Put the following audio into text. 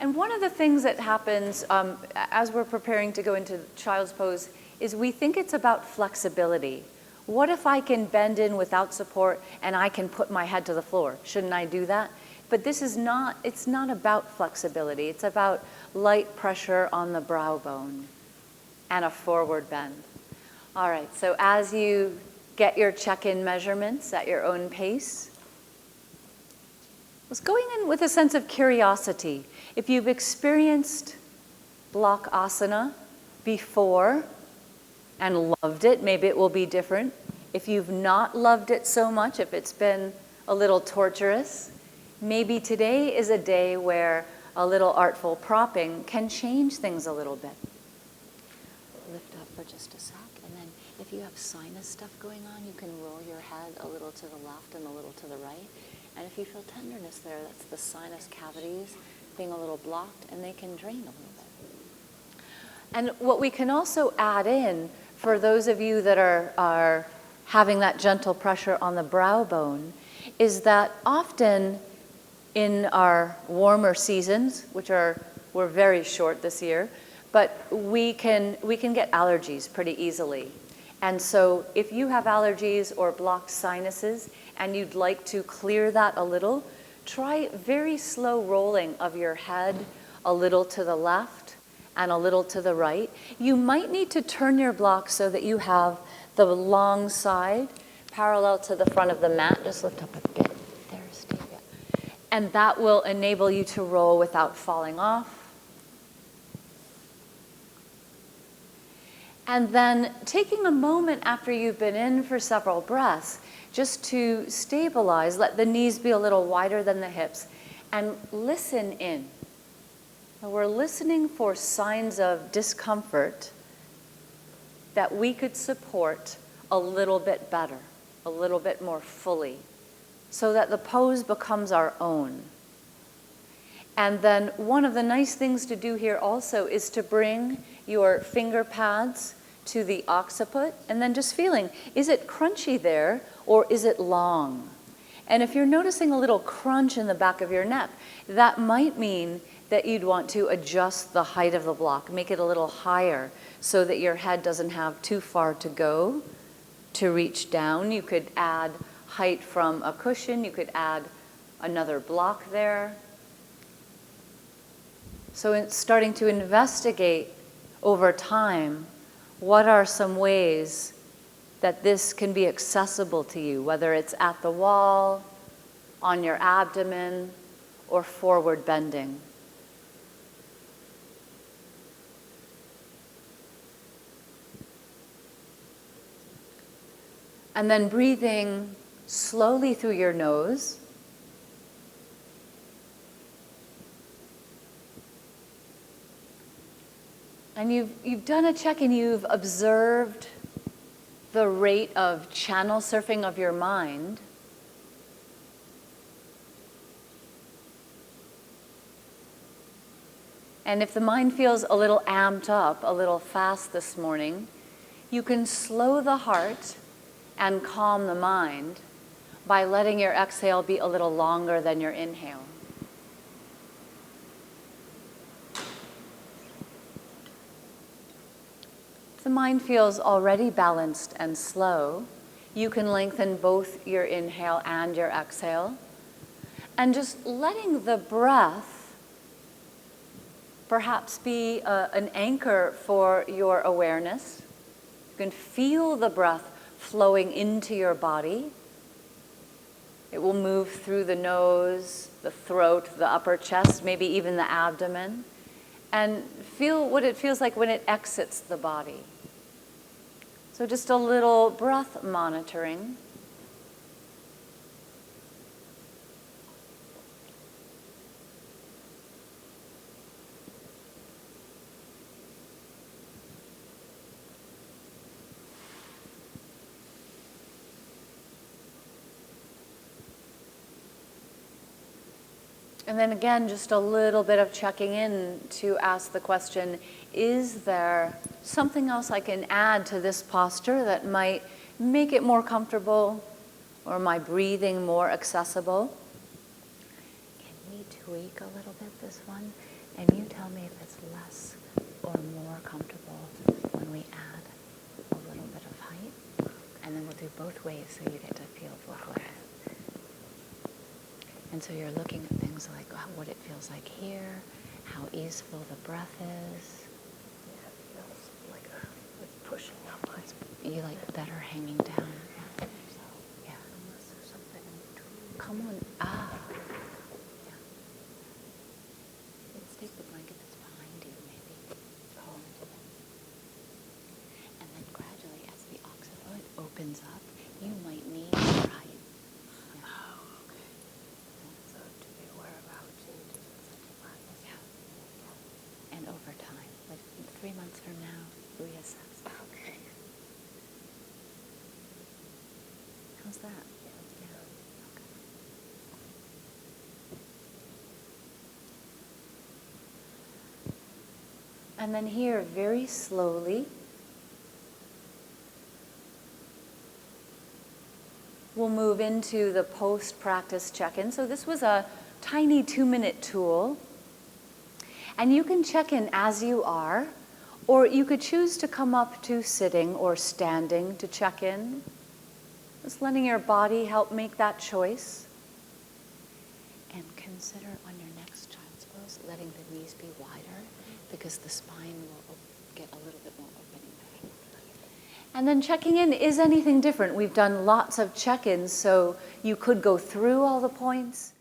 And one of the things that happens as we're preparing to go into child's pose is we think it's about flexibility. What if I can bend in without support and I can put my head to the floor? Shouldn't I do that? But this is not, it's not about flexibility. It's about light pressure on the brow bone and a forward bend. All right, so as you get your check-in measurements at your own pace, let's going in with a sense of curiosity. If you've experienced Blockasana before and loved it, maybe it will be different. If you've not loved it so much, if it's been a little torturous, maybe today is a day where a little artful propping can change things a little bit. Lift up for just a sec, and then if you have sinus stuff going on, you can roll your head a little to the left and a little to the right. And if you feel tenderness there, that's the sinus cavities being a little blocked, and they can drain a little bit. And what we can also add in, for those of you that are having that gentle pressure on the brow bone, is that often in our warmer seasons, which we're very short this year, but we can get allergies pretty easily. And so if you have allergies or blocked sinuses and you'd like to clear that a little, try very slow rolling of your head a little to the left and a little to the right. You might need to turn your block so that you have the long side parallel to the front of the mat. Just lift up a bit. There, Steve. Yeah. And that will enable you to roll without falling off. And then taking a moment after you've been in for several breaths, just to stabilize, let the knees be a little wider than the hips, and listen in. We're listening for signs of discomfort that we could support a little bit better, a little bit more fully, so that the pose becomes our own. And then one of the nice things to do here also is to bring your finger pads to the occiput, and then just feeling, is it crunchy there or is it long? And if you're noticing a little crunch in the back of your neck, that might mean that you'd want to adjust the height of the block, make it a little higher so that your head doesn't have too far to go to reach down. You could add height from a cushion, you could add another block there. So it's starting to investigate over time, what are some ways that this can be accessible to you, whether it's at the wall, on your abdomen, or forward bending. And then breathing slowly through your nose. And you've done a check and you've observed the rate of channel surfing of your mind. And if the mind feels a little amped up, a little fast this morning, you can slow the heart and calm the mind by letting your exhale be a little longer than your inhale. If the mind feels already balanced and slow, you can lengthen both your inhale and your exhale. And just letting the breath perhaps be an anchor for your awareness. You can feel the breath flowing into your body. It will move through the nose, the throat, the upper chest, maybe even the abdomen. And feel what it feels like when it exits the body. So just a little breath monitoring. And then again, just a little bit of checking in to ask the question, is there something else I can add to this posture that might make it more comfortable or my breathing more accessible? Can we tweak a little bit this one? And you tell me if it's less or more comfortable when we add a little bit of height. And then we'll do both ways so you get to feel both ways. And so you're looking at things like what it feels like here, how easeful the breath is. Yeah, it feels like it's pushing up. You like better hanging down. Yeah. So, yeah. Unless there's something in between. Come on. Yeah. Let's take the blanket that's behind you, maybe. Pull into it. And then gradually, as the occiput opens up, you might need more height. Yeah. Oh, okay. So to be aware of how it changes with such a practice. Yeah. And over time, like 3 months from now, reassess. Okay. How's that? Yeah. Okay. And then here, very slowly, we'll move into the post-practice check-in. So this was a tiny 2-minute tool. And you can check in as you are, or you could choose to come up to sitting or standing to check in. Just letting your body help make that choice. And consider on your next child's pose, letting the knees be wider, because the spine will get a little bit more opening there. And then checking in, is anything different? We've done lots of check-ins, so you could go through all the points.